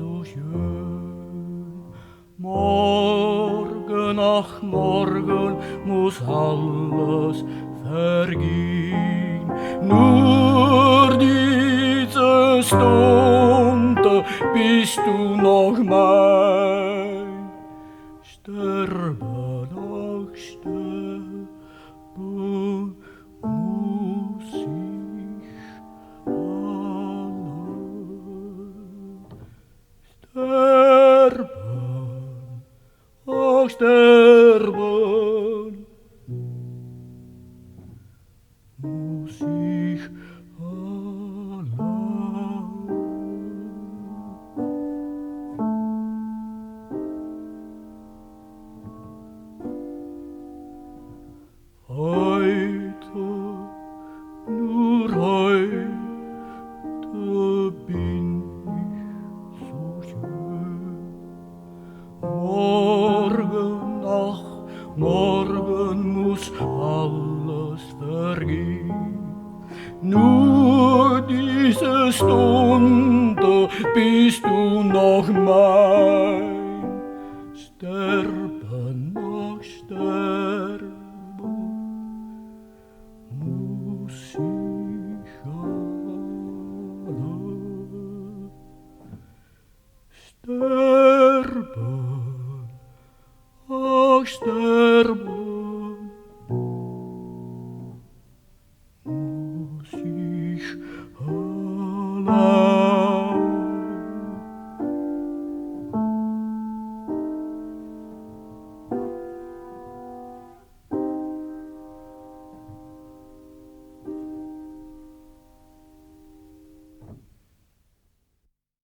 so schön. Morgen, ach morgen muss alles vergehen. Nur diese Stunde bist du noch mein. Sterben, ach sterben muss ich allein. Sterben, ach sterben muss ich allein. Heute, nur heute bin ich so schön. Morgen, ach, morgen muss alles vergehen. Nur diese Stunde bist du noch mein. Sterben, ach, sterben muss ich allein. Sterben.